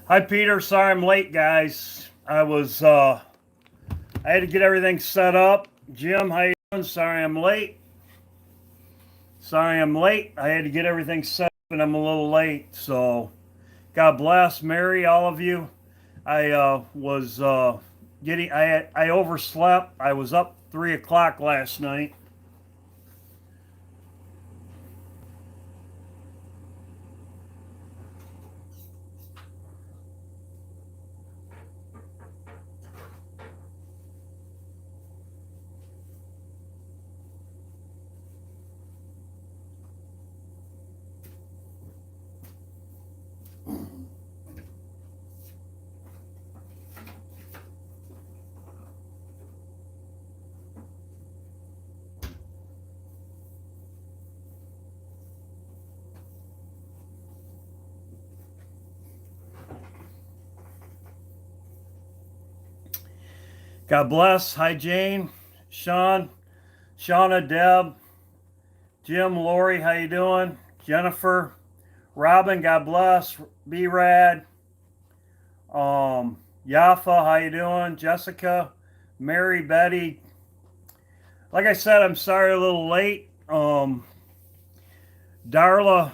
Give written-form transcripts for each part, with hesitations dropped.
Hi, Peter. Sorry I'm late, guys. I had to get everything set up. Jim, how you doing? Sorry I'm late. I had to get everything set up and I'm a little late. So, God bless, Mary, all of you. I was I overslept. I was up 3 o'clock last night. God bless. Hi, Jane, Sean, Shauna, Deb, Jim, Lori, how you doing? Jennifer, Robin, God bless. B Rad, Yafa, how you doing? Jessica, Mary, Betty. Like I said, I'm sorry a little late. Darla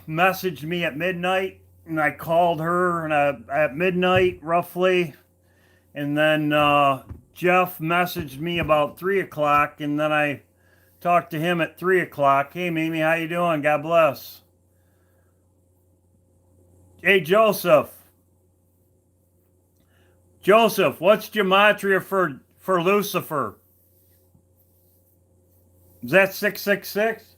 messaged me at midnight, and I called her at midnight roughly, and then Jeff messaged me about 3 o'clock, and then I talked to him at 3 o'clock. Hey, Mimi, how you doing? God bless. Hey, Joseph, what's gematria for Lucifer? Is that 666?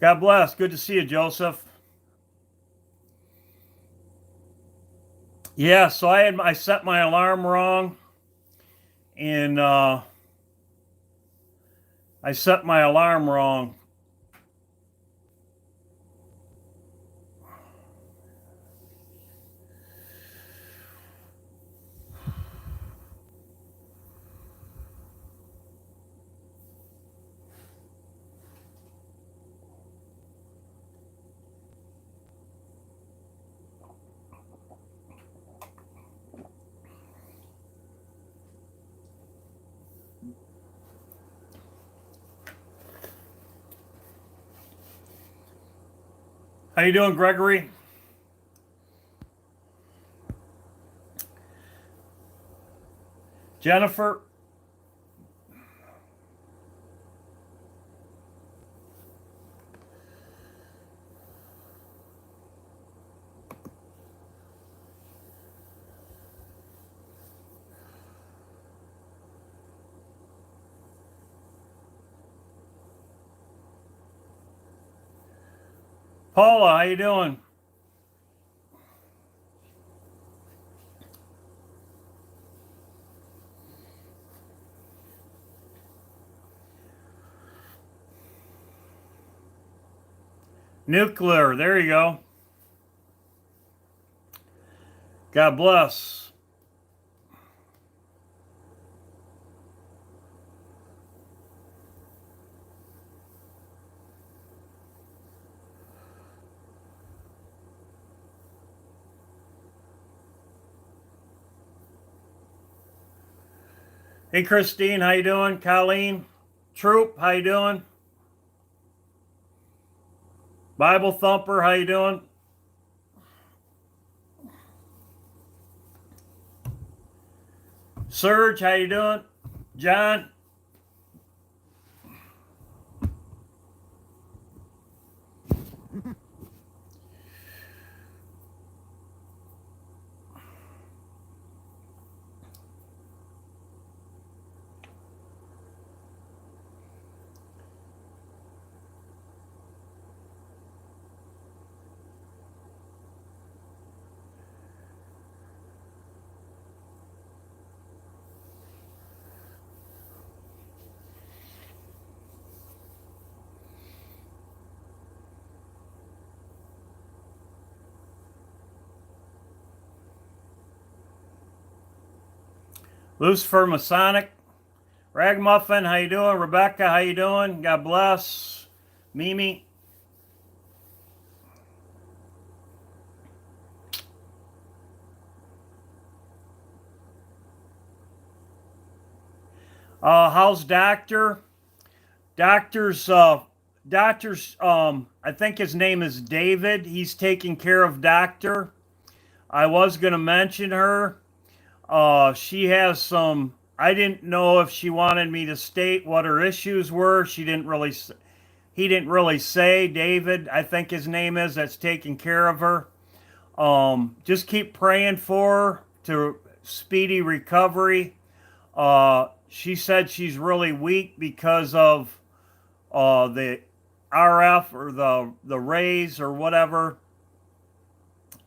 God bless. Good to see you, Joseph. Yeah, so I set my alarm wrong, and I set my alarm wrong. How you doing, Gregory? Jennifer? Paula, how you doing? Nuclear, there you go. God bless. Hey, Christine, how you doing? Colleen, Troop, how you doing? Bible Thumper, how you doing? Serge, how you doing? John? Lucifer Masonic. Ragmuffin, how you doing? Rebecca, how you doing? God bless. Mimi. How's Doctor? Doctor's I think his name is David. He's taking care of Doctor. I was gonna mention her. She has some. I didn't know if she wanted me to state what her issues were. She didn't really. He didn't really say. David, I think his name is. That's taking care of her. Just keep praying for her to speedy recovery. She said she's really weak because of the RF or the rays or whatever,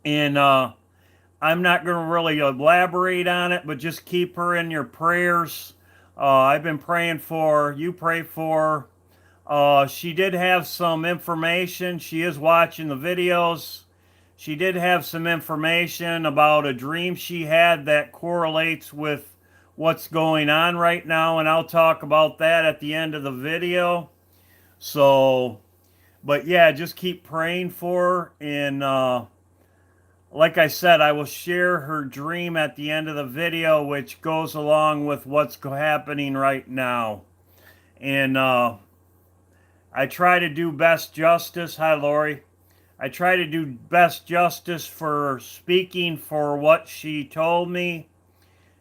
and I'm not going to really elaborate on it, but just keep her in your prayers. I've been praying for her. You pray for her. She did have some information. She is watching the videos. She did have some information about a dream she had that correlates with what's going on right now, and I'll talk about that at the end of the video. So, but yeah, just keep praying for her, and like I said, I will share her dream at the end of the video, which goes along with what's happening right now. And I try to do best justice. Hi, Lori. I try to do best justice for speaking for what she told me.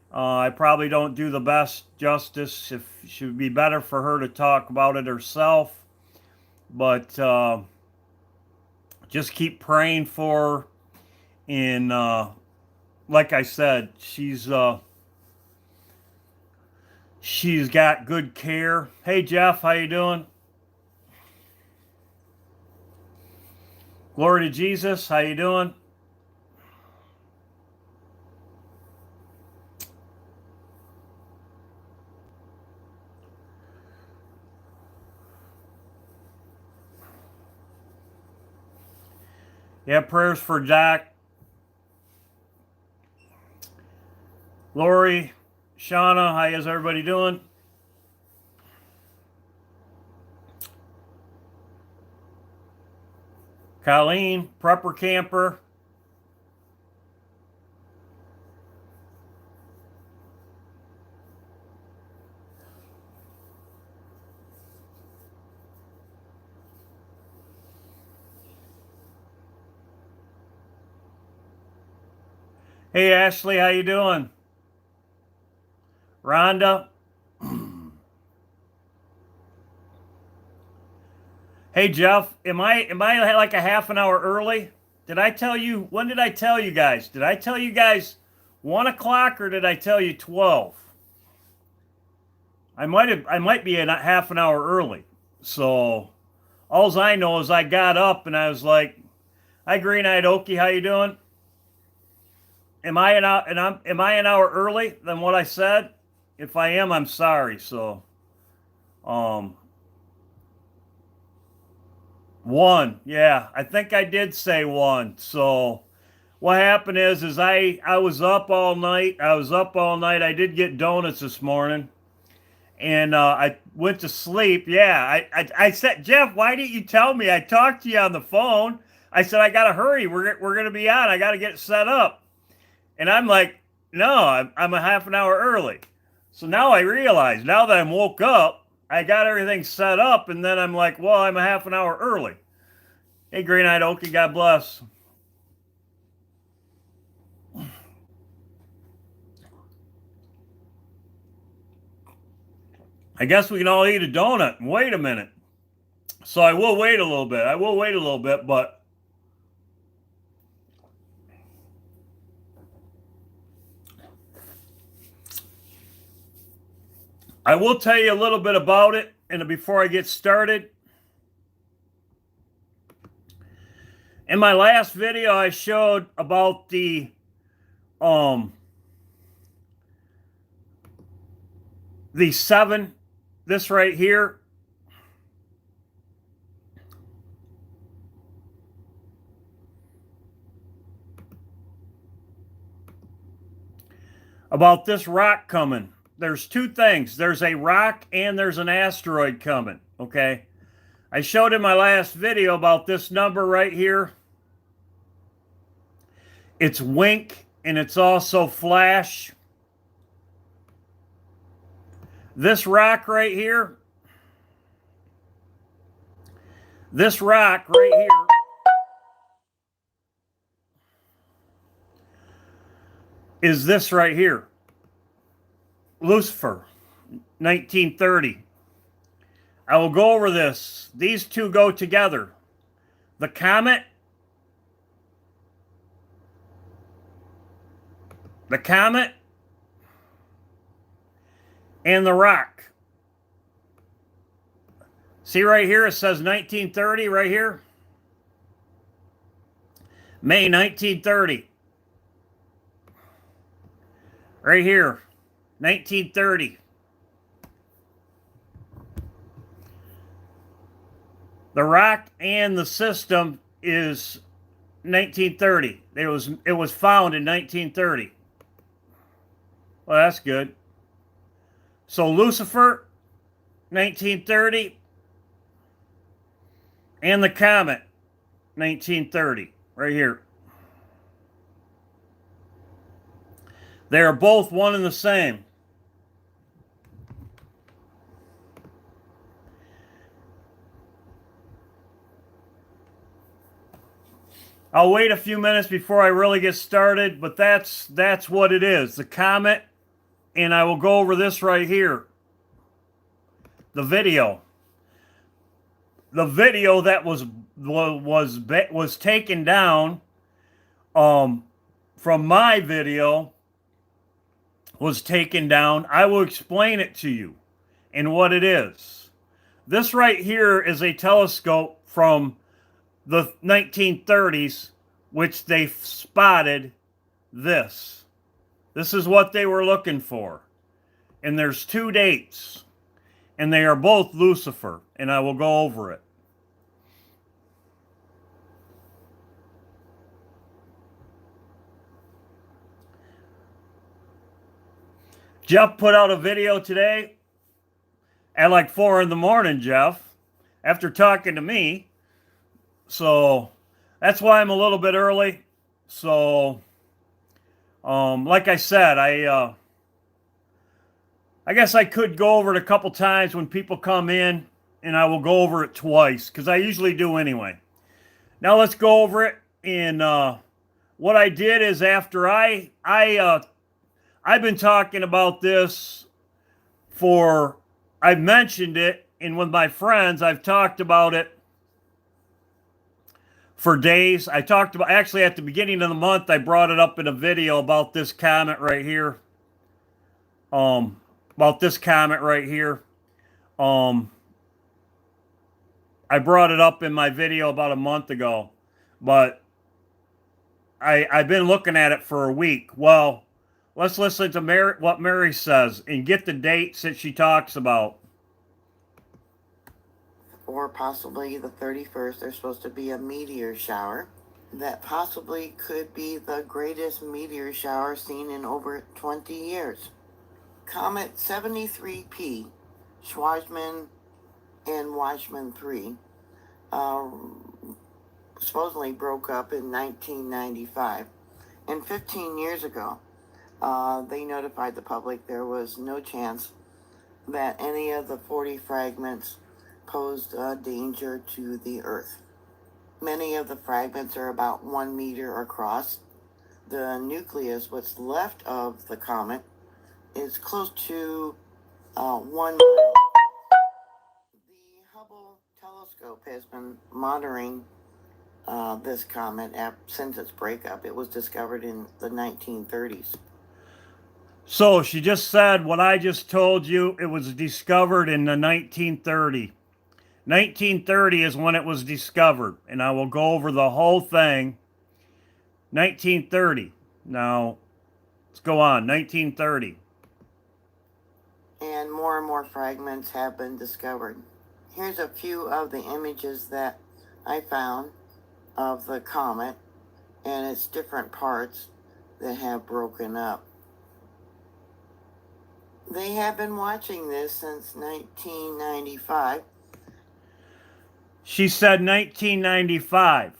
I probably don't do the best justice. It should be better for her to talk about it herself. But just keep praying for her. And like I said, she's got good care. Hey Jeff, how you doing? Glory to Jesus, how you doing? Yeah, prayers for Jack, Lori, Shauna, how is everybody doing? Colleen, Prepper Camper. Hey Ashley, how you doing? Rhonda. Hey Jeff, am I like a half an hour early? Did I tell you, when did I tell you guys? Did I tell you guys 1 o'clock or did I tell you 12? I might be a half an hour early. So all I know is I got up and I was like, "Hi, Green Eyed Okie, how you doing? Am I an hour early than what I said? If I am, I'm sorry." So, um, 1, yeah, I think I did say 1. So what happened is I was up all night. I was up all night. I did get donuts this morning. And I went to sleep. Yeah, I said, Jeff, why didn't you tell me? I talked to you on the phone. I said, I got to hurry. We're going to be on. I got to get it set up. And I'm like, no, I'm a half an hour early. So now I realize, now that I'm woke up, I got everything set up. And then I'm like, well, I'm a half an hour early. Hey, Green Eyed Okie, God bless. I guess we can all eat a donut. Wait a minute. So I will wait a little bit. I will wait a little bit, but I will tell you a little bit about it. And before I get started, in my last video, I showed about the 7, this right here. about this rock coming. There's two things. There's a rock and there's an asteroid coming, okay? I showed in my last video about this number right here. It's wink and it's also flash. This rock right here, this rock right here is this right here. Lucifer, 1930. I will go over this. These two go together. The comet, and the rock. See right here, it says 1930 right here. May 1930. Right here, 1930. The rock and the system is 1930. It was found in 1930. Well, that's good. So Lucifer, 1930, and the comet, 1930, right here. They are both one and the same. I'll wait a few minutes before I really get started, but that's what it is. The comet, and I will go over this right here. The video. The video that was taken down from my video was taken down. I will explain it to you and what it is. This right here is a telescope from the 1930s, which they spotted this. This is what they were looking for. And there's two dates. And they are both Lucifer. And I will go over it. Jeff put out a video today at like 4 in the morning, Jeff, after talking to me. So that's why I'm a little bit early. So, like I said, I guess I could go over it a couple times when people come in, and I will go over it twice because I usually do anyway. Now let's go over it. And what I did is after I've been talking about this I've mentioned it, and with my friends, I've talked about it for days. I talked about, actually at the beginning of the month, I brought it up in a video about this comet right here. About this comet right here. I brought it up in my video about a month ago, but I've been looking at it for a week. Well, let's listen to what Mary says and get the dates that she talks about. Or possibly the 31st, there's supposed to be a meteor shower that possibly could be the greatest meteor shower seen in over 20 years. Comet 73P, Schwarzman and Watchman 3, supposedly broke up in 1995. And 15 years ago, they notified the public there was no chance that any of the 40 fragments posed a danger to the Earth. Many of the fragments are about 1 meter across. The nucleus, what's left of the comet, is close to 1 mile. The Hubble telescope has been monitoring this comet since its breakup. It was discovered in the 1930s. So she just said what I just told you. It was discovered in the 1930. 1930 is when it was discovered, and I will go over the whole thing. 1930. Now, let's go on. 1930. And more fragments have been discovered. Here's a few of the images that I found of the comet and its different parts that have broken up. They have been watching this since 1995. She said 1995.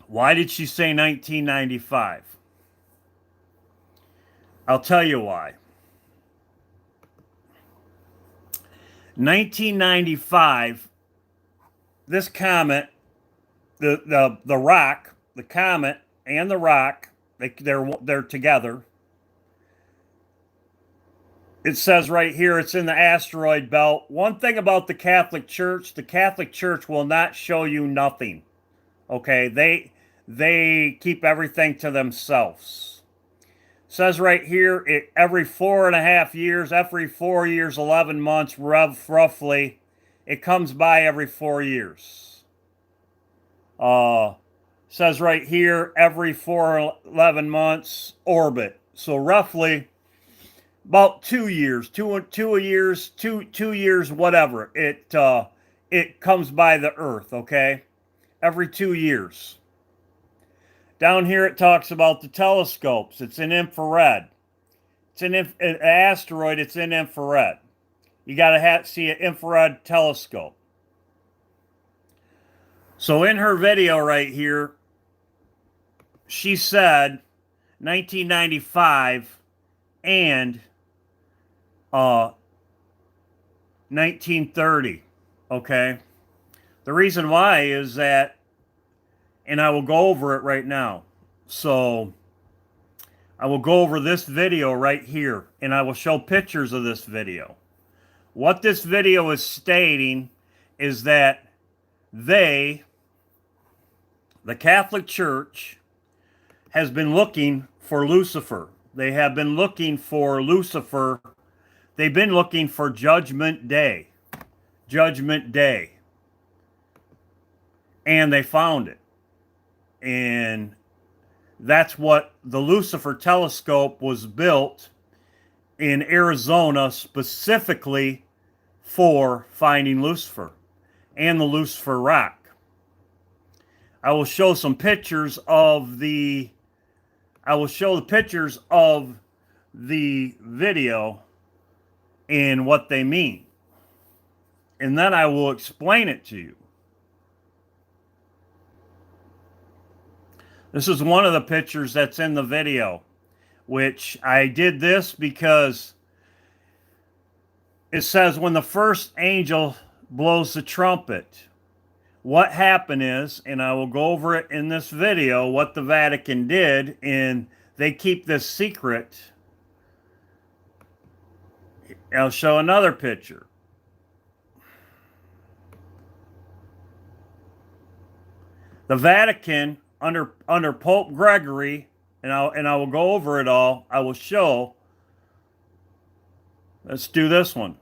Why did she say 1995? I'll tell you why. 1995, this comet, the rock, the comet and the rock, they're together. It says right here it's in the asteroid belt. One thing about the Catholic Church will not show you nothing. Okay, they keep everything to themselves. It says right here, every 4.5 years, every 4 years, 11 months, roughly, it comes by every 4 years. Says right here, every 11 months, orbit. So roughly about 2 years, two years, whatever. It comes by the Earth, okay? Every 2 years. Down here it talks about the telescopes. It's in infrared. It's an asteroid. It's in infrared. You got to see an infrared telescope. So in her video right here, she said 1995 and 1930. Okay. The reason why is that, and I will go over it right now. So I will go over this video right here, and I will show pictures of this video. What this video is stating is that the Catholic Church, has been looking for Lucifer. They have been looking for Lucifer. They've been looking for Judgment Day. Judgment Day. And they found it. And that's what the Lucifer telescope was built in Arizona specifically for finding Lucifer and the Lucifer rock. I will show some pictures of the video and what they mean. And then I will explain it to you. This is one of the pictures that's in the video, which I did this because it says when the first angel blows the trumpet, what happened is, and I will go over it in this video, what the Vatican did, and they keep this secret. I'll show another picture. The Vatican, under Pope Gregory, and I will go over it all. I will show. Let's do this one.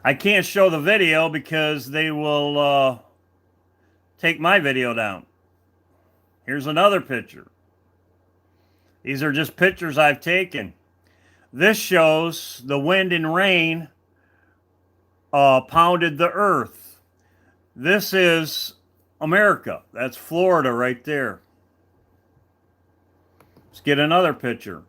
I can't show the video because they will take my video down. Here's another picture. These are just pictures I've taken. This shows the wind and rain pounded the earth. This is America. That's Florida right there. Let's get another picture.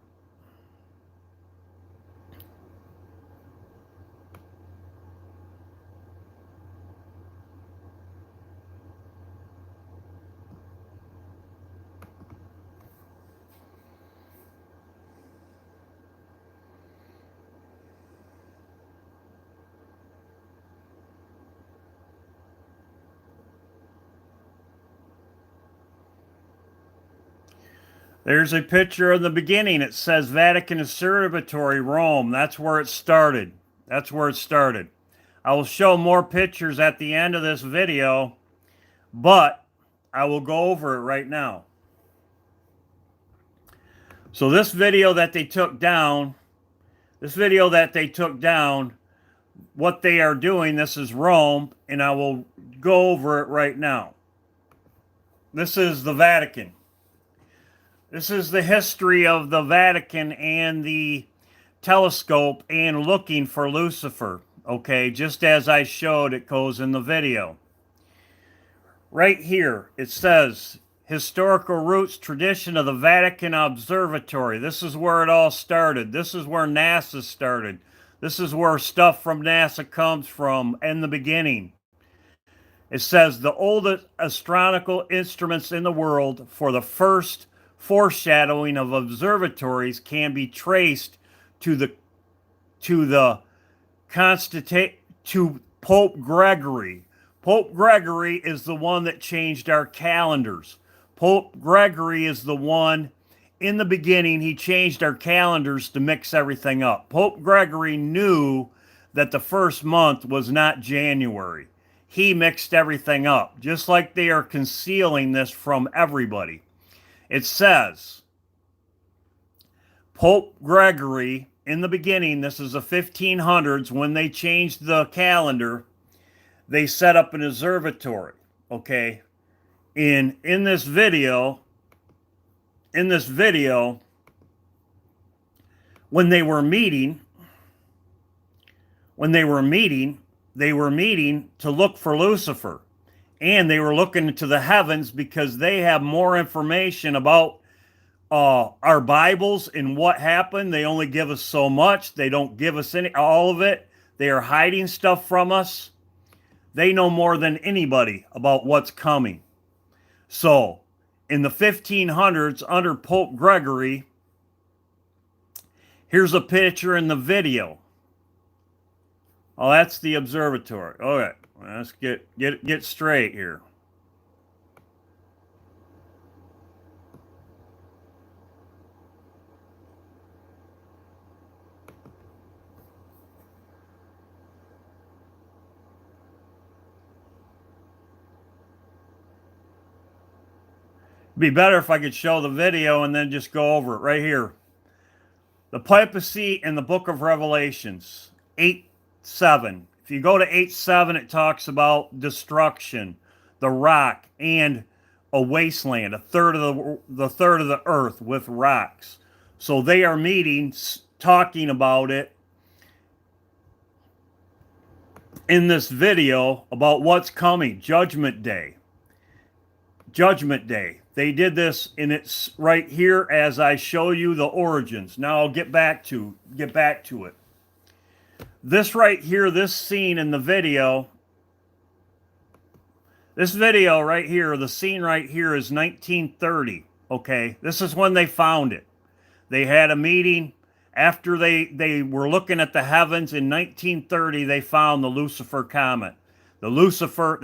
There's a picture of the beginning. It says Vatican Observatory, Rome. That's where it started. That's where it started. I will show more pictures at the end of this video, but I will go over it right now. So this video that they took down, what they are doing, this is Rome, and I will go over it right now. This is the Vatican. This is the history of the Vatican and the telescope and looking for Lucifer. Okay, just as I showed, it goes in the video. Right here, it says, historical roots, tradition of the Vatican Observatory. This is where it all started. This is where NASA started. This is where stuff from NASA comes from in the beginning. It says the oldest astronomical instruments in the world for the first foreshadowing of observatories can be traced to Pope Gregory. Pope Gregory is the one that changed our calendars. Pope Gregory is the one, in the beginning, he changed our calendars to mix everything up. Pope Gregory knew that the first month was not January. He mixed everything up, just like they are concealing this from everybody. It says, Pope Gregory, in the beginning, this is the 1500s, when they changed the calendar, they set up an observatory, okay? In this video, when they were meeting, they were meeting to look for Lucifer. And they were looking into the heavens because they have more information about our Bibles and what happened. They only give us so much. They don't give us all of it. They are hiding stuff from us. They know more than anybody about what's coming. So, in the 1500s, under Pope Gregory, here's a picture in the video. Oh, that's the observatory. All right, let's get straight here. It'd be better if I could show the video and then just go over it right here. The papacy in the book of Revelations, 8:7. If you go to 8:7, it talks about destruction, the rock, and a wasteland, the third of the earth with rocks. So they are meeting, talking about it in this video about what's coming, Judgment Day. Judgment Day. They did this, and it's right here as I show you the origins. Now I'll get back to it. This right here, this scene in the video, this video right here, the scene right here is 1930, okay? This is when they found it. They had a meeting after they were looking at the heavens in 1930. They found the Lucifer comet. They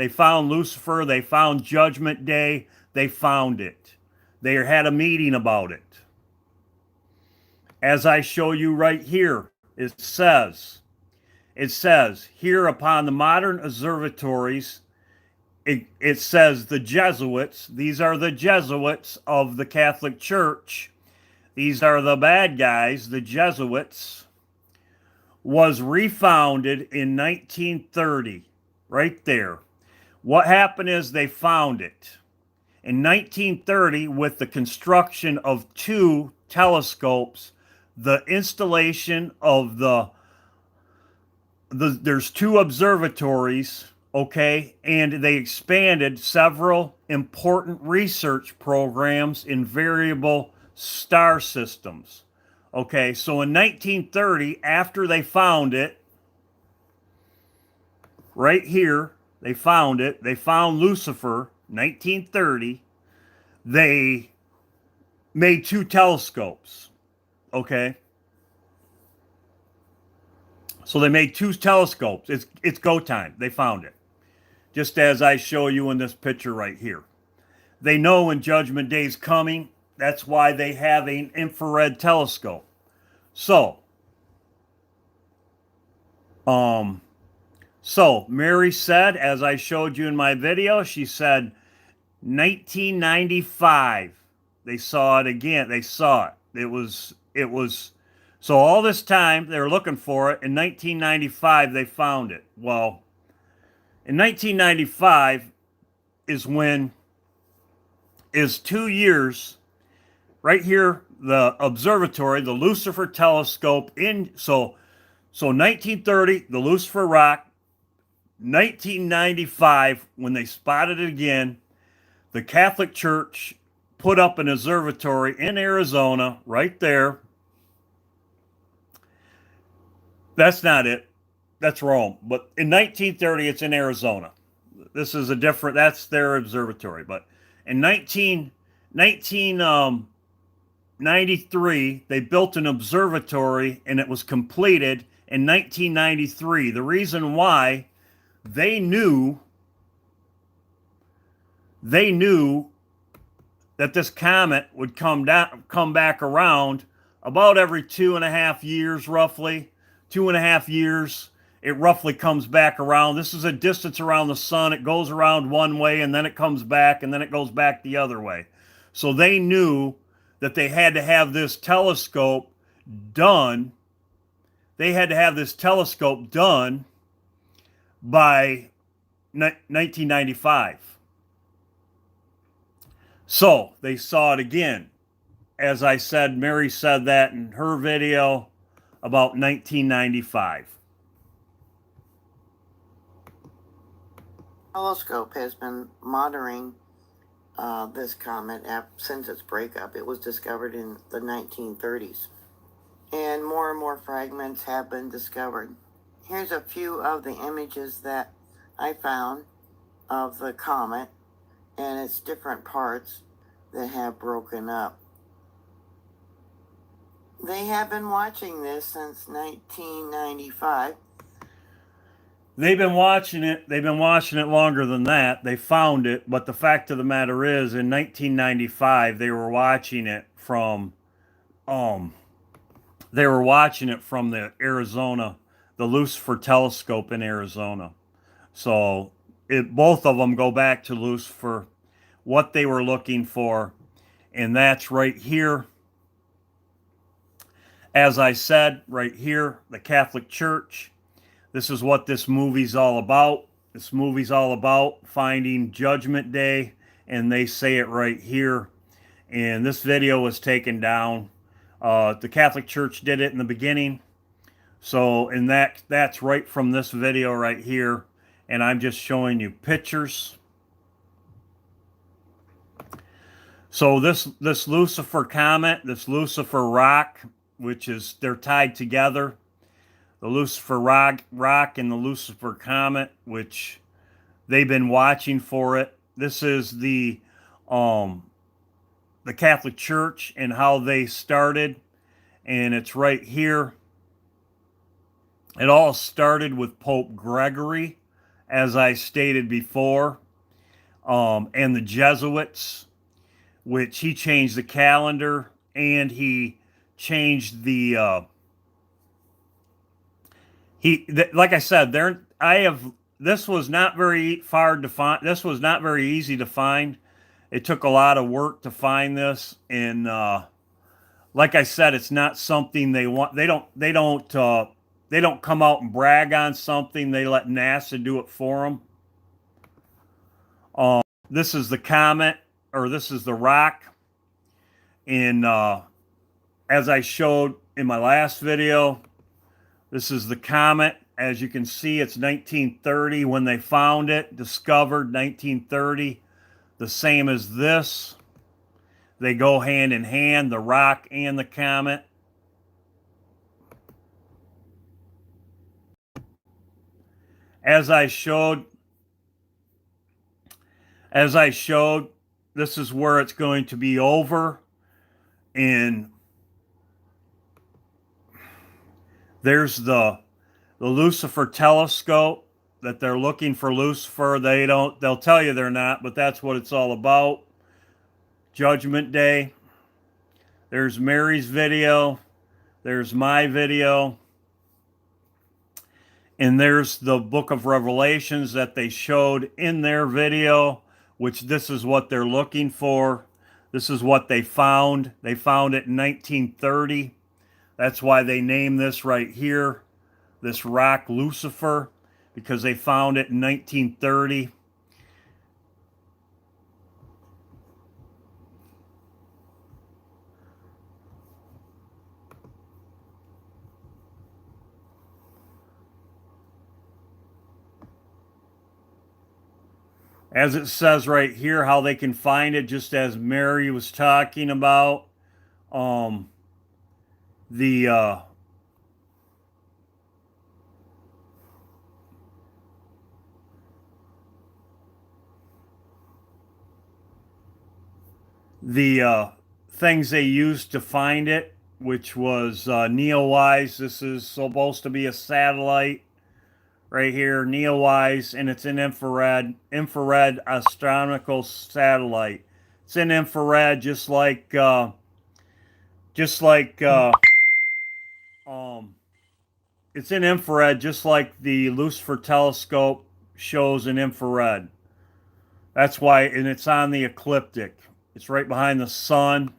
found Lucifer, they found Judgment Day, they found it. They had a meeting about it. As I show you right here, it says here upon the modern observatories, it says the Jesuits, these are the Jesuits of the Catholic Church, these are the bad guys, the Jesuits, was refounded in 1930, right there. What happened is they found it. In 1930, with the construction of 2 telescopes, the installation of there's 2 observatories, okay, and they expanded several important research programs in variable star systems. Okay, so in 1930, after they found it, right here, they found Lucifer, 1930, they made 2 telescopes, okay? So they made 2 telescopes. It's go time. They found it. Just as I show you in this picture right here. They know when Judgment Day is coming. That's why they have an infrared telescope. So Mary said, as I showed you in my video, she said 1995. They saw it again. They saw it. It was so all this time they were looking for it. In 1995 they found it. Well, in 1995 is 2 years. Right here, the observatory, the Lucifer telescope so 1930, the Lucifer rock. 1995, when they spotted it again, the Catholic Church put up an observatory in Arizona, right there. That's not it. That's Rome. But in 1930, it's in Arizona. This is a different, that's their observatory. But in 1993, they built an observatory and it was completed in 1993. The reason why, they knew that this comet would come back around about every 2.5 years, roughly 2.5 years. It roughly comes back around. This is a distance around the sun. It goes around one way and then it comes back and then it goes back the other way. So they knew that they had to have this telescope done. They had to have this telescope done by 1995. So they saw it again. As I said, Mary said that in her video about 1995. Telescope has been monitoring this comet since its breakup. It was discovered in the 1930s. And more fragments have been discovered. Here's a few of the images that I found of the comet and its different parts that have broken up. They have been watching this since 1995. They've been watching it. They've been watching it longer than that. They found it, but the fact of the matter is, in 1995, they were watching it from, the Arizona, the Lucifer telescope in Arizona. So both of them go back to Lucifer, what they were looking for, and that's right here. As I said, right here, the Catholic Church. This is what this movie's all about. This movie's all about finding Judgment Day, and they say it right here. And this video was taken down. The Catholic Church did it in the beginning. So, and that's right from this video right here. And I'm just showing you pictures. So this Lucifer comet, this Lucifer rock, which is, they're tied together. The Lucifer rock and the Lucifer comet, which they've been watching for it. This is the Catholic Church and how they started, and it's right here. It all started with Pope Gregory, as I stated before, and the Jesuits, which he changed the calendar and he changed the like I said, this was not very far to find. This was not very easy to find. It took a lot of work to find this, and like I said, it's not something they want. They don't come out and brag on something. They let NASA do it for them. This is the comet, or this is the rock. And as I showed in my last video, this is the comet. As you can see, it's 1930 when they found it, discovered 1930. The same as this. They go hand in hand, the rock and the comet. As I showed, this is where it's going to be over. And there's the Lucifer telescope that they're looking for Lucifer. They'll tell you they're not, but that's what it's all about. Judgment Day. There's Mary's video. There's my video. And there's the book of Revelations that they showed in their video, which this is what they're looking for. This is what they found. They found it in 1930. That's why they named this right here, this rock Lucifer, because they found it in 1930. As it says right here, how they can find it, just as Mary was talking about. Um, the things they used to find it, which was Neowise. This is supposed to be a satellite right here, Neowise, and it's an infrared astronomical satellite. It's in infrared, just like um, it's in infrared, just like the Lucifer telescope shows in infrared. That's why, and it's on the ecliptic. It's right behind the sun.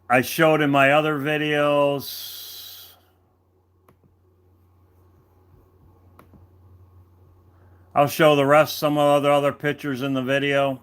I showed in my other videos. I'll show the rest, some of the other pictures in the video.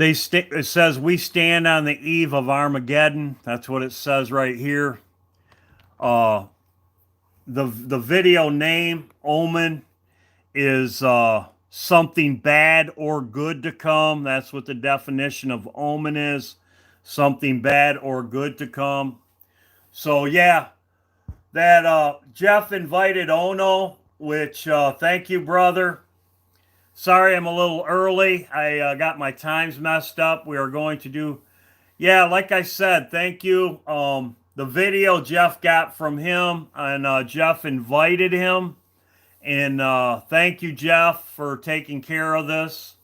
It says we stand on the eve of Armageddon. That's what it says right here. Uh, the video name Omen is something bad or good to come. That's what the definition of omen is. Something bad or good to come. So yeah, that Jeff invited Ono, which thank you, brother. Sorry, I'm a little early. I got my times messed up. We are going to do, yeah, like I said, thank you. The video Jeff got from him, and Jeff invited him. And thank you, Jeff, for taking care of this.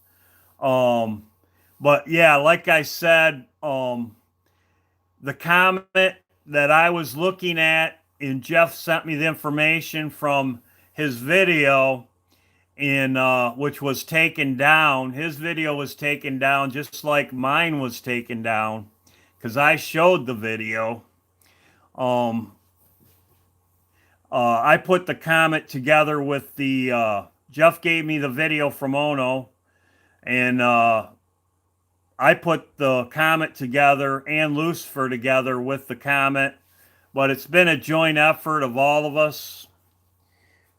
But yeah, like I said, the comment that I was looking at, and Jeff sent me the information from his video, in which was taken down. His video was taken down just like mine was taken down because I showed the video. I put the comment together with the Jeff gave me the video from Ono, and I put the comment together and Lucifer together with the comment, but it's been a joint effort of all of us,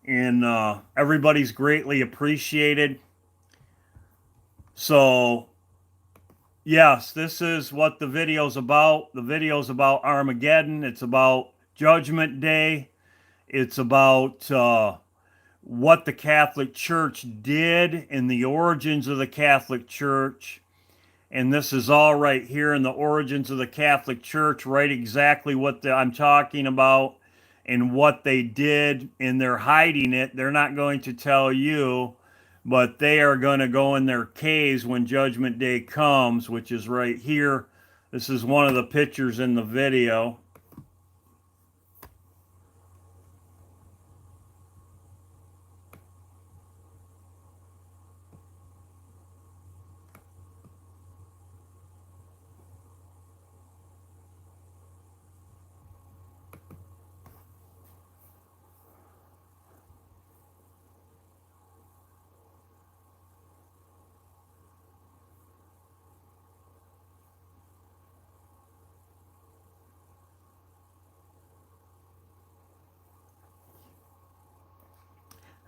and everybody's greatly appreciated. So yes, this is what the video's about. The video's about Armageddon. It's about Judgment Day. It's about what the Catholic Church did and the origins of the Catholic Church. And this is all right here in the origins of the Catholic Church, right exactly what I'm talking about and what they did, and they're hiding it. They're not going to tell you, but they are going to go in their caves when Judgment Day comes, which is right here. This is one of the pictures in the video.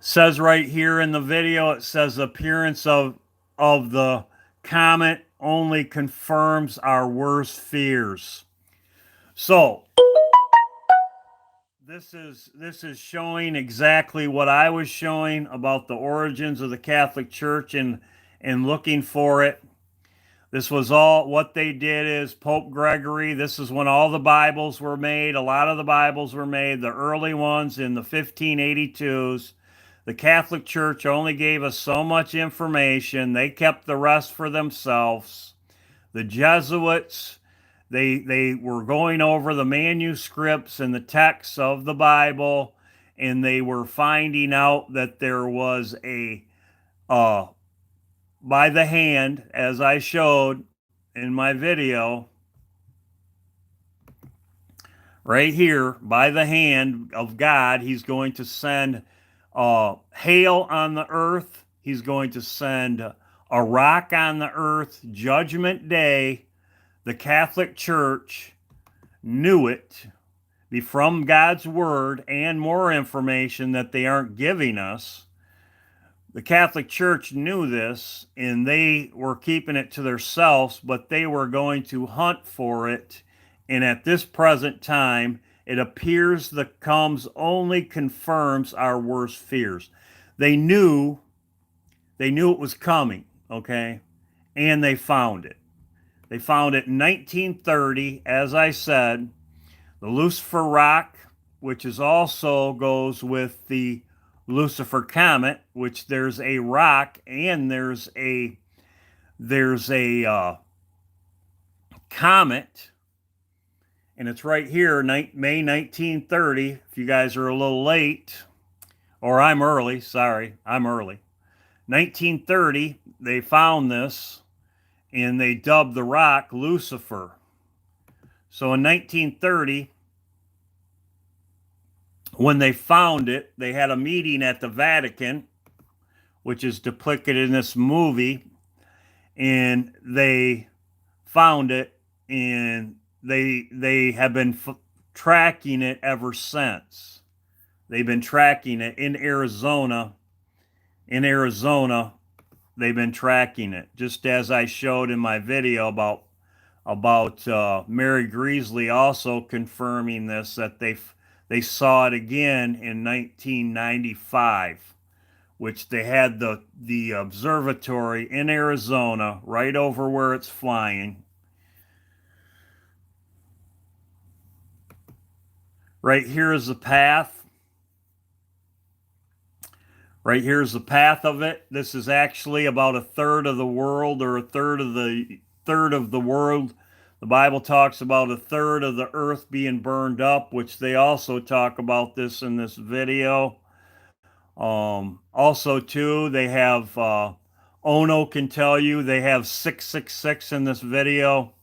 Says right here in the video, it says the appearance of the comet only confirms our worst fears. So this is showing exactly what I was showing about the origins of the Catholic Church and looking for it. This was all what they did is Pope Gregory. This is when all the Bibles were made. A lot of the Bibles were made, the early ones in the 1582s. The Catholic Church only gave us so much information. They kept the rest for themselves. The Jesuits, they were going over the manuscripts and the texts of the Bible, and they were finding out that there was a by the hand, as I showed, in my video, right here, by the hand of God, he's going to send hail on the earth. He's going to send a rock on the earth. Judgment Day, the Catholic Church knew it from God's word and more information that they aren't giving us. The Catholic Church knew this, and they were keeping it to themselves, but they were going to hunt for it. And at this present time, it appears the comes only confirms our worst fears. They knew it was coming, okay? And they found it. They found it in 1930, as I said, the Lucifer rock, which is also goes with the Lucifer comet, which there's a rock and there's a comet, and it's right here, May 1930. If you guys are a little late, or I'm early, sorry, I'm early. 1930, they found this, and they dubbed the rock Lucifer. So in 1930, when they found it, they had a meeting at the Vatican, which is depicted in this movie, and they found it, and they have been tracking it ever since. They've been tracking it in Arizona. In Arizona, they've been tracking it, just as I showed in my video about Mary Greasley also confirming this, that they saw it again in 1995, which they had the observatory in Arizona right over where it's flying. Right here is the path. Right here is the path of it. This is actually about a third of the world, or a third of the world. The Bible talks about a third of the earth being burned up, which they also talk about this in this video. Also, too, they have Ono can tell you they have 666 in this video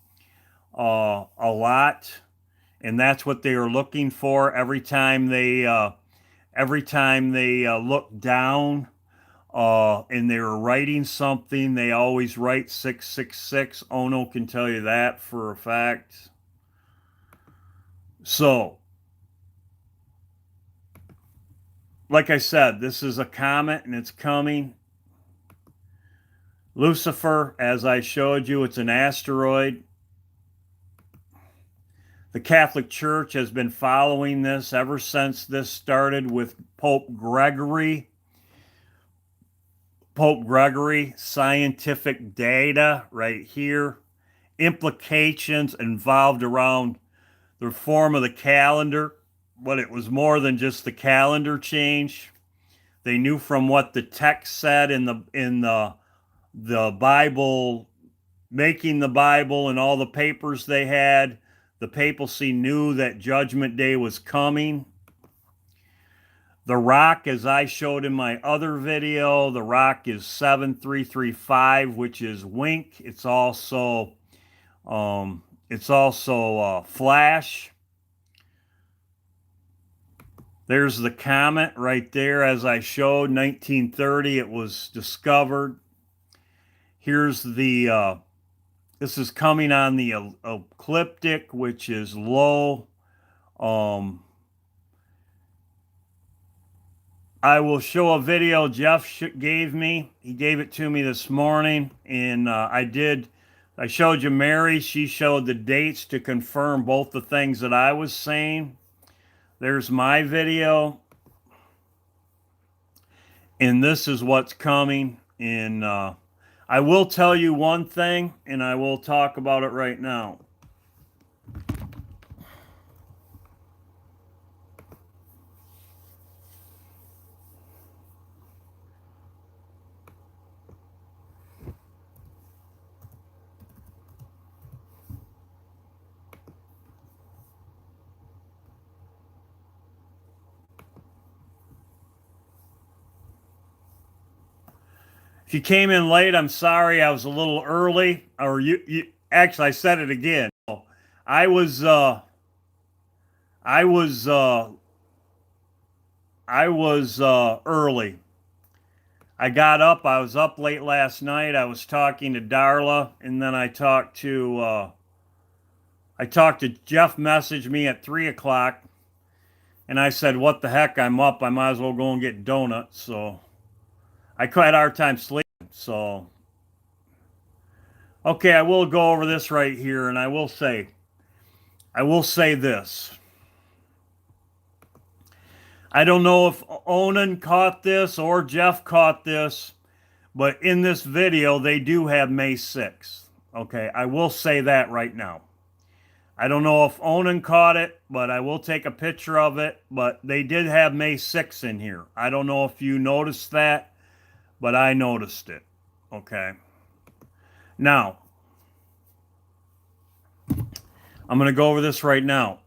a lot, and that's what they are looking for every time they look down and they're writing something. They always write 666. Ono can tell you that for a fact. So, like I said, this is a comet and it's coming. Lucifer, as I showed you, it's an asteroid. The Catholic Church has been following this ever since this started with Pope Gregory. Pope Gregory, scientific data right here. Implications involved around the reform of the calendar, but it was more than just the calendar change. They knew from what the text said in the Bible, making the Bible and all the papers they had. The papacy knew that Judgment Day was coming. The rock, as I showed in my other video, the rock is 7335, which is wink. It's also flash. There's the comet right there, as I showed, 1930. It was discovered. Here's the this is coming on the ecliptic, which is low. I will show a video Jeff gave me. He gave it to me this morning, and I showed you Mary. She showed the dates to confirm both the things that I was saying. There's my video, and this is what's coming. And I will tell you one thing, and I will talk about it right now. If you came in late, I'm sorry. I was a little early, or Actually, I said it again. I was uh I was early. I got up. I was up late last night. I was talking to Darla, and then I talked to Jeff. Messaged me at 3 o'clock, and I said, "What the heck? I'm up. I might as well go and get donuts." So I had our time sleeping. So okay, I will go over this right here, and I will say this. I don't know if Onan caught this or Jeff caught this, but in this video, they do have May 6th. Okay, I will say that right now. I don't know if Onan caught it, but I will take a picture of it. But they did have May 6th in here. I don't know if you noticed that, but I noticed it. Okay. Now, I'm going to go over this right now.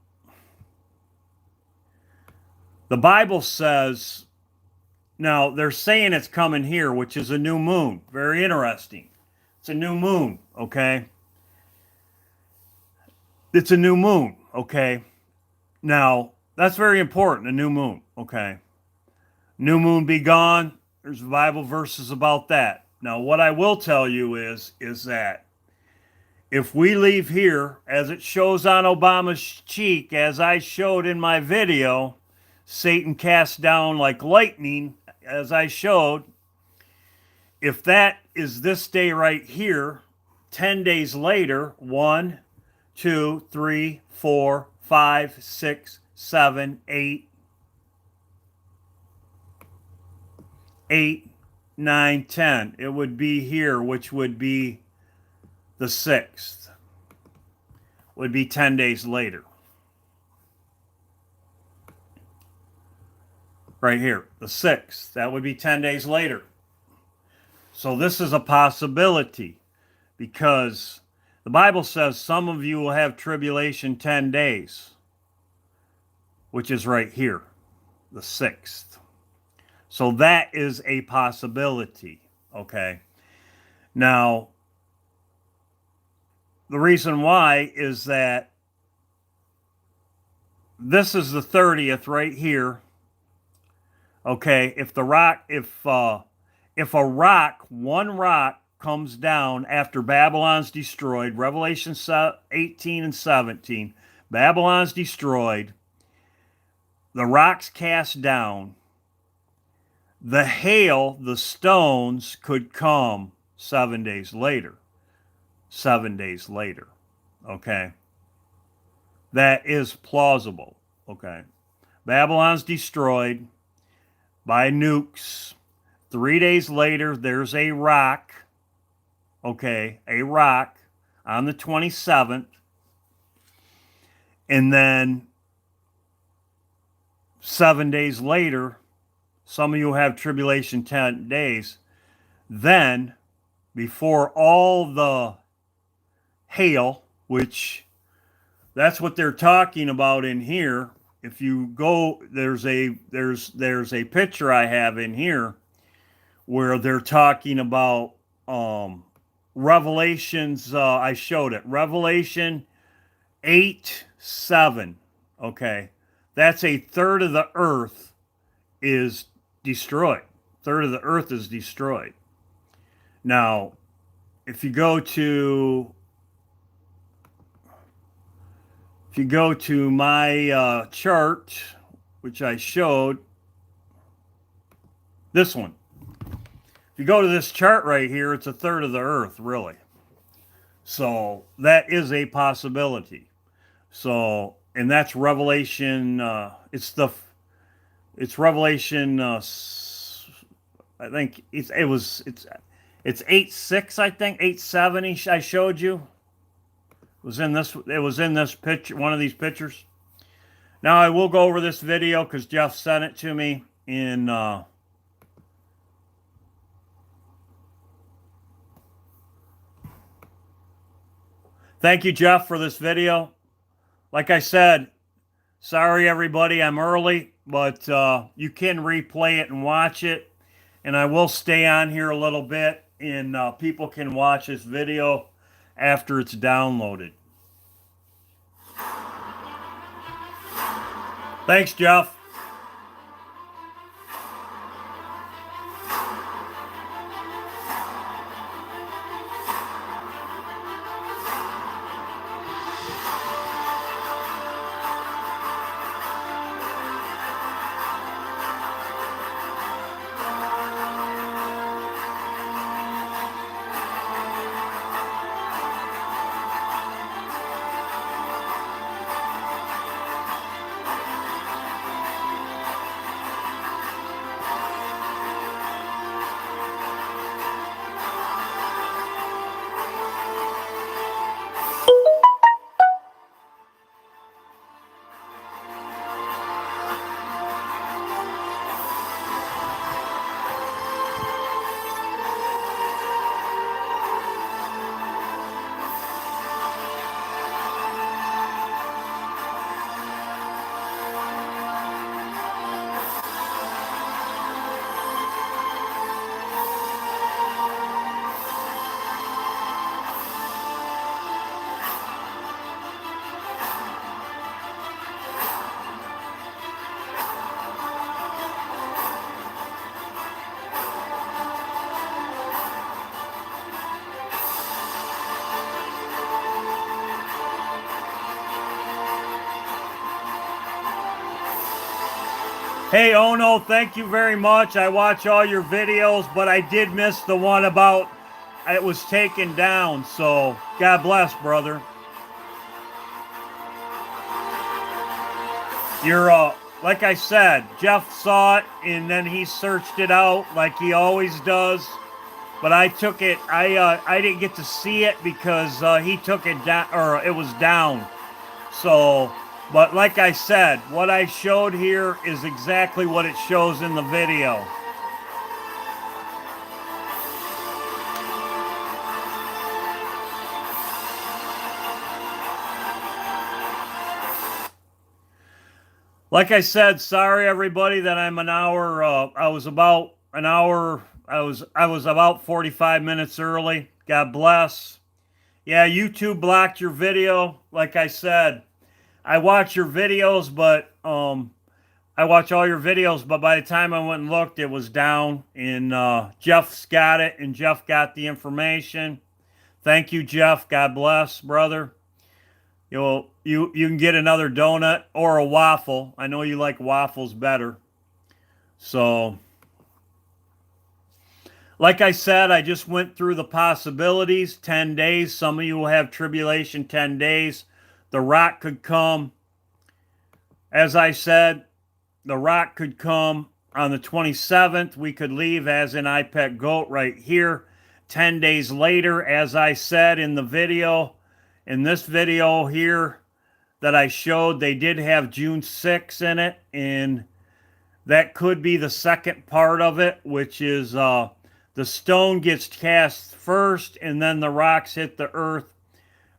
The Bible says, now they're saying it's coming here, which is a new moon. Very interesting. It's a new moon, okay? It's a new moon, okay? Now, that's very important, a new moon, okay? New moon be gone. There's Bible verses about that. Now, what I will tell you is that if we leave here, as it shows on Obama's cheek, as I showed in my video, Satan cast down like lightning, as I showed, if that is this day right here, 10 days later, 1, 2, 3, 4, 5, 6, 7, 8, 9, 10. It would be here, which would be the 6th. Would be 10 days later. Right here, the 6th. That would be 10 days later. So this is a possibility because the Bible says some of you will have tribulation 10 days, which is right here, the 6th. So that is a possibility, okay? Now, the reason why is that this is the 30th right here. Okay, if one rock comes down after Babylon's destroyed, Revelation 18 and 17, Babylon's destroyed, the rocks cast down, the hail, the stones could come 7 days later. 7 days later, okay? That is plausible, okay? Babylon's destroyed by nukes. 3 days later, there's a rock, okay, a rock on the 27th. And then 7 days later, some of you have tribulation 10 days. Then, before all the hail, which that's what they're talking about in here. If you go, there's a picture I have in here where they're talking about Revelations. I showed it. Revelation 8:7. Okay, that's a third of the earth is destroyed. Third of the earth is destroyed. Now, if you go to my chart, which I showed, this one. If you go to this chart right here, it's a third of the earth, really. So that is a possibility. So, and that's Revelation. It's Revelation. I think it's 8:6. I think 8:7. I showed you. It was in this picture, one of these pictures. Now I will go over this video because Jeff sent it to me in thank you, Jeff, for this video. Like I said, sorry everybody, I'm early, but you can replay it and watch it. And I will stay on here a little bit, and people can watch this video after it's downloaded. Thanks, Jeff. Hey, Ono, thank you very much. I watch all your videos, but I did miss the one about it was taken down. So, God bless, brother. You're, like I said, Jeff saw it, and then he searched it out like he always does. But I took it, I didn't get to see it because he took it down, or it was down. So... But like I said, what I showed here is exactly what it shows in the video. Like I said, sorry everybody that I'm an hour, I was about 45 minutes early. God bless. Yeah, YouTube blocked your video. Like I said, I watch your videos, but I watch all your videos, but by the time I went and looked, it was down, and Jeff's got it, and Jeff got the information. Thank you, Jeff. God bless, brother. You can get another donut or a waffle. I know you like waffles better. So, like I said, I just went through the possibilities. 10 days. Some of you will have tribulation 10 days. The rock could come. As I said, the rock could come on the 27th. We could leave as in iPet Goat right here. 10 days later, as I said in the video, in this video here that I showed, they did have June 6th in it. And that could be the second part of it, which is the stone gets cast first and then the rocks hit the earth.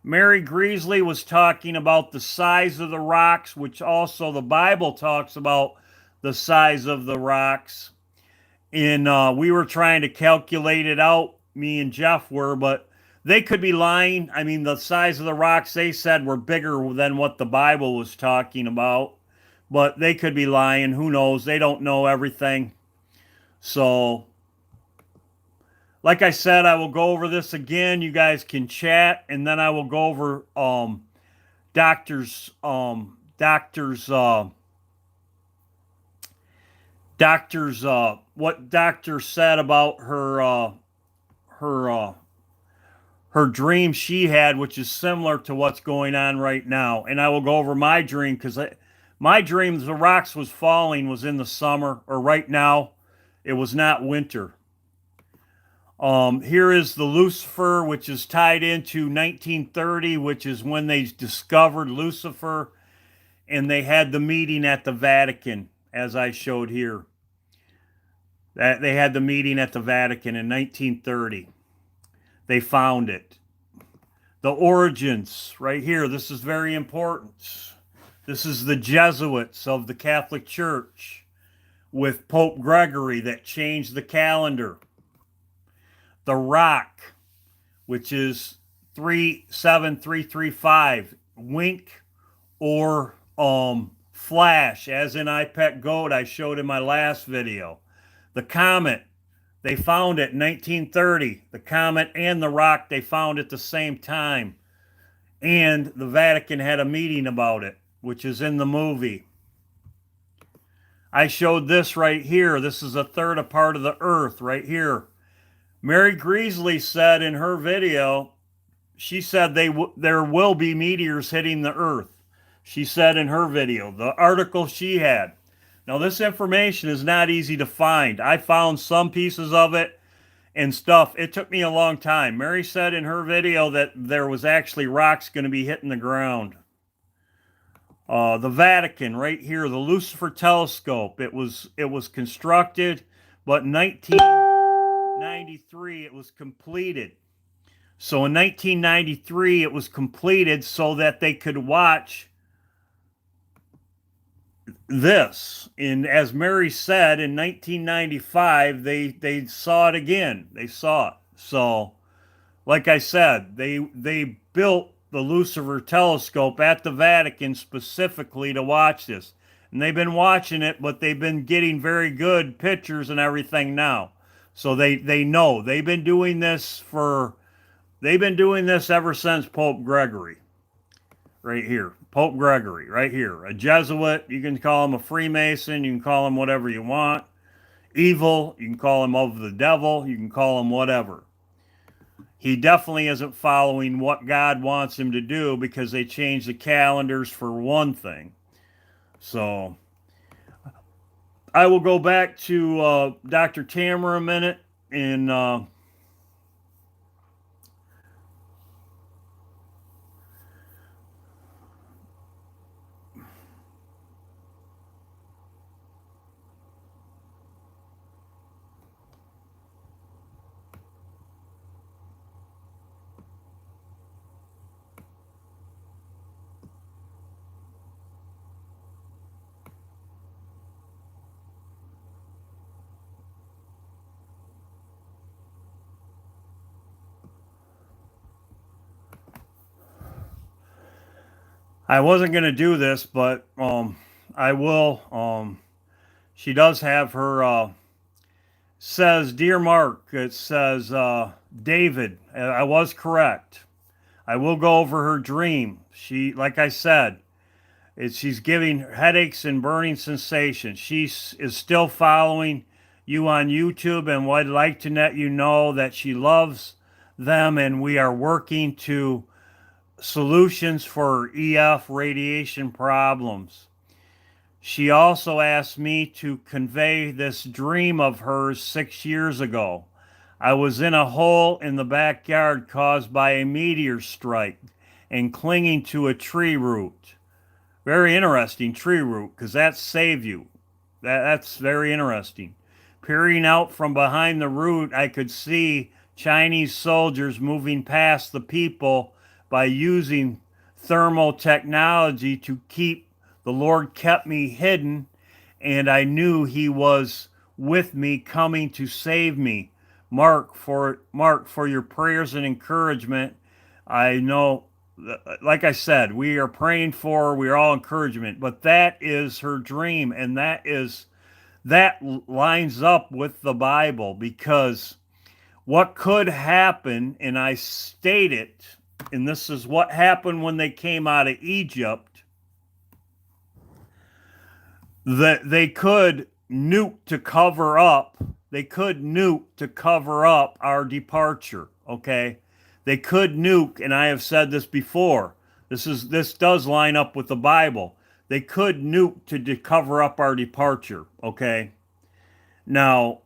Mary Greasley was talking about the size of the rocks, which also the Bible talks about the size of the rocks. And we were trying to calculate it out, me and Jeff were, but they could be lying. I mean, the size of the rocks they said were bigger than what the Bible was talking about, but they could be lying. Who knows? They don't know everything. So... like I said, I will go over this again. You guys can chat, and then I will go over what doctor said about her dream she had, which is similar to what's going on right now. And I will go over my dream, because my dream, the rocks was falling, was in the summer, or right now. It was not winter. Here is the Lucifer, which is tied into 1930, which is when they discovered Lucifer, and they had the meeting at the Vatican, as I showed here. That they had the meeting at the Vatican in 1930. They found it. The origins, right here. This is very important. This is the Jesuits of the Catholic Church with Pope Gregory that changed the calendar. The rock, which is 37335, wink or flash, as in IPEC goat I showed in my last video. The comet, they found it in 1930. The comet and the rock they found at the same time. And the Vatican had a meeting about it, which is in the movie. I showed this right here. This is a third of part of the earth right here. Mary Greasley said in her video, she said there will be meteors hitting the earth. She said in her video, the article she had. Now, this information is not easy to find. I found some pieces of it and stuff. It took me a long time. Mary said in her video that there was actually rocks going to be hitting the ground. The Vatican, right here, the Lucifer telescope. It was constructed, but in 1993 it was completed. So in 1993 it was completed so that they could watch this. And as Mary said, in 1995 they saw it again. They saw it. So, like I said, they built the Lucifer telescope at the Vatican specifically to watch this. And they've been watching it, but they've been getting very good pictures and everything now. So they know. They've been doing this ever since Pope Gregory. Right here. Pope Gregory, right here. A Jesuit, you can call him a Freemason, you can call him whatever you want. Evil, you can call him of the devil, you can call him whatever. He definitely isn't following what God wants him to do because they changed the calendars for one thing. So, I will go back to Dr. Tamara a minute and I wasn't going to do this, but I will. She does have her, says, Dear Mark, it says, David, I was correct. I will go over her dream. She, like I said, she's giving headaches and burning sensations. She is still following you on YouTube and would like to let you know that she loves them and we are working to solutions for EF radiation problems. She also asked me to convey this dream of hers 6 years ago. I was in a hole in the backyard caused by a meteor strike and clinging to a tree root. Very interesting, tree root, because that saved you. That's very interesting. Peering out from behind the root, I could see Chinese soldiers moving past the people by using thermal technology to keep. The Lord kept me hidden, and I knew He was with me, coming to save me. Mark, for your prayers and encouragement. I know, like I said, we are praying for her. We are all encouragement, but that is her dream, and that lines up with the Bible, because what could happen, and I state it, and this is what happened when they came out of Egypt, that they could nuke to cover up. They could nuke to cover up our departure, okay? They could nuke, and I have said this before. This does line up with the Bible. They could nuke to cover up our departure, okay? Now,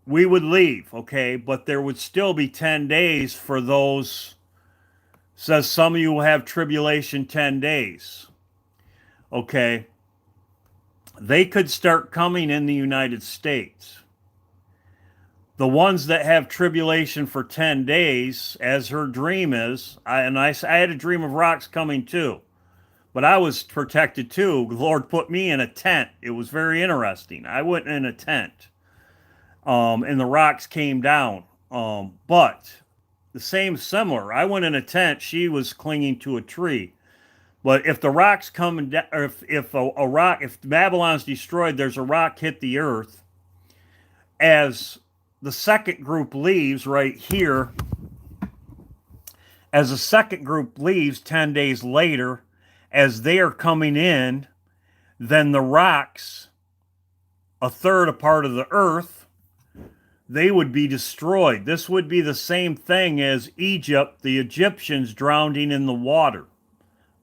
we would leave, okay? But there would still be 10 days for those. Says some of you will have tribulation 10 days. Okay. They could start coming in the United States. The ones that have tribulation for 10 days, as her dream is, I had a dream of rocks coming too. But I was protected too. The Lord put me in a tent. It was very interesting. I went in a tent. And the rocks came down. But the same similar. I went in a tent. She was clinging to a tree. But if the rock's coming down, or if a rock, if Babylon's destroyed, there's a rock hit the earth. As the second group leaves right here, as the second group leaves 10 days later, as they are coming in, then the rocks, a third a part of the earth, they would be destroyed. This would be the same thing as Egypt, the Egyptians drowning in the water.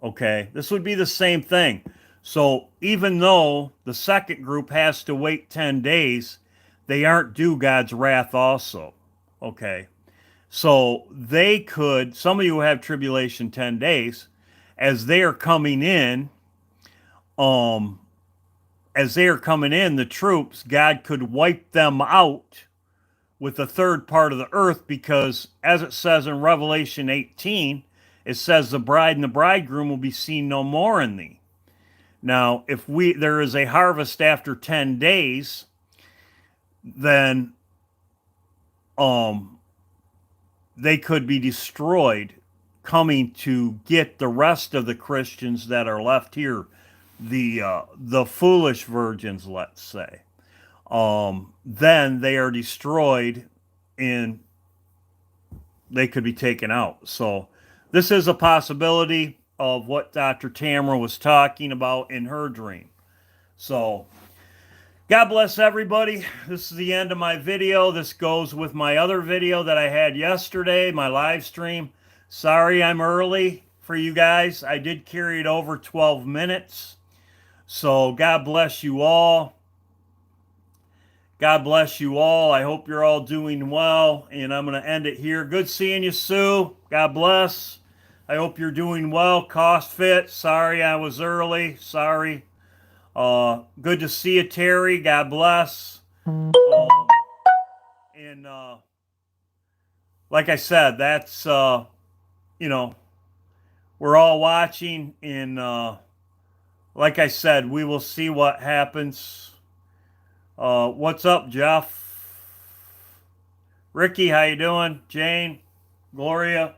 Okay, this would be the same thing. So even though the second group has to wait 10 days, they aren't due God's wrath also. Okay, so they could, some of you have tribulation 10 days, as they are coming in, the troops, God could wipe them out with a third part of the earth, because as it says in Revelation 18, it says the bride and the bridegroom will be seen no more in thee. Now, if there is a harvest after 10 days, then they could be destroyed, coming to get the rest of the Christians that are left here, the foolish virgins, let's say. Then they are destroyed and they could be taken out. So this is a possibility of what Dr. Tamara was talking about in her dream. So God bless everybody. This is the end of my video. This goes with my other video that I had yesterday, my live stream. Sorry I'm early for you guys. I did carry it over 12 minutes. So God bless you all. God bless you all. I hope you're all doing well. And I'm going to end it here. Good seeing you, Sue. God bless. I hope you're doing well. Cost Fit. Sorry I was early. Sorry. Good to see you, Terry. God bless. And like I said, that's, you know, we're all watching. And like I said, we will see what happens. What's up, Jeff? Ricky, how you doing? Jane, Gloria.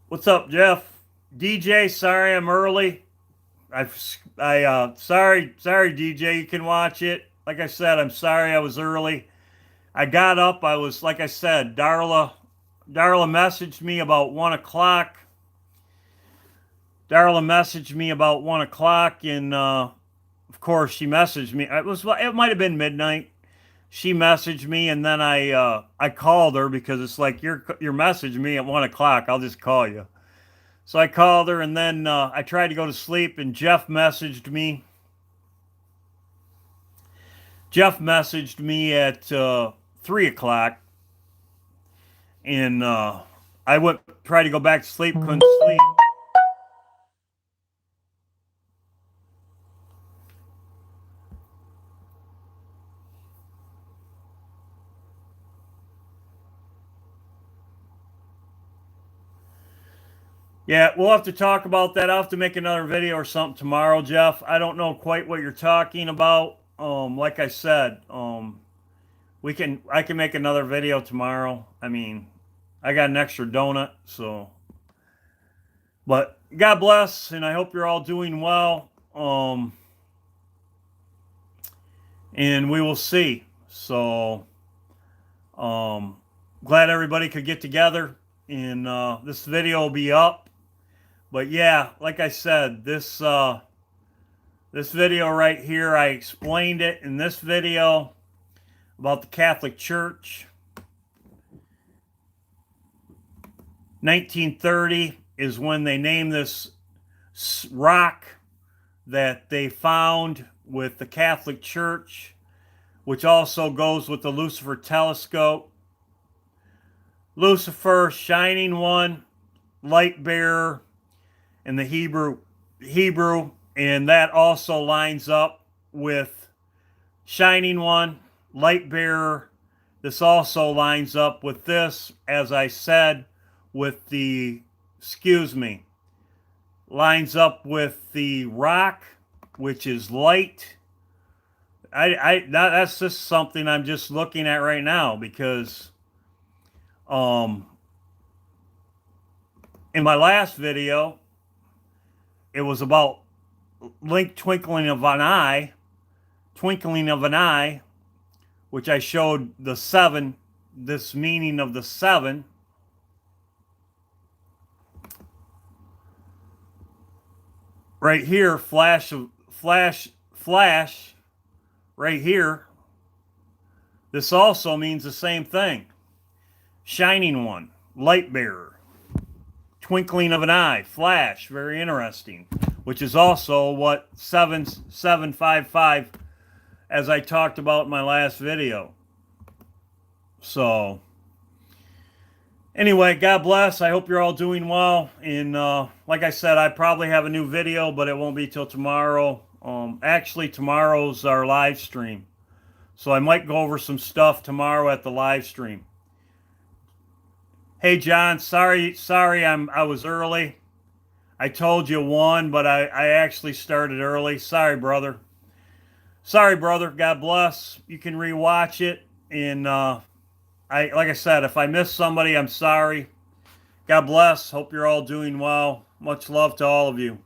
What's up, Jeff? DJ, sorry I'm early. Sorry, DJ, you can watch it. Like I said, I'm sorry I was early. I got up, I was, like I said, Darla messaged me about 1 o'clock. Darla messaged me about 1 o'clock, and of course she messaged me. It might have been midnight. She messaged me, and then I called her, because it's like, you're messaging me at 1 o'clock. I'll just call you. So I called her, and then I tried to go to sleep, and Jeff messaged me. Jeff messaged me at 3 o'clock, and I went try to go back to sleep, couldn't sleep. Yeah, we'll have to talk about that. I'll have to make another video or something tomorrow, Jeff. I don't know quite what you're talking about. Like I said, I can make another video tomorrow. I mean, I got an extra donut, so. But God bless, and I hope you're all doing well. And we will see. So, glad everybody could get together, and this video will be up. But yeah, like I said, this video right here, I explained it in this video about the Catholic Church. 1930 is when they named this rock that they found with the Catholic Church, which also goes with the Lucifer telescope. Lucifer, shining one, light bearer, in the Hebrew, and that also lines up with shining one, light bearer. This also lines up with this, as I said, with the, lines up with the rock, which is light. That's just something I'm just looking at right now, because In my last video, it was about twinkling of an eye, which I showed the 7, this meaning of the 7. Right here, flash, right here. This also means the same thing. Shining one, light bearer, twinkling of an eye, flash, very interesting, which is also what 7755, as I talked about in my last video. So, anyway, God bless. I hope you're all doing well. And like I said, I probably have a new video, but it won't be till tomorrow. Actually, tomorrow's our live stream. So I might go over some stuff tomorrow at the live stream. Hey, John, sorry I was early. I told you 1, but I actually started early. Sorry, brother. God bless. You can rewatch it. And like I said, if I missed somebody, I'm sorry. God bless. Hope you're all doing well. Much love to all of you.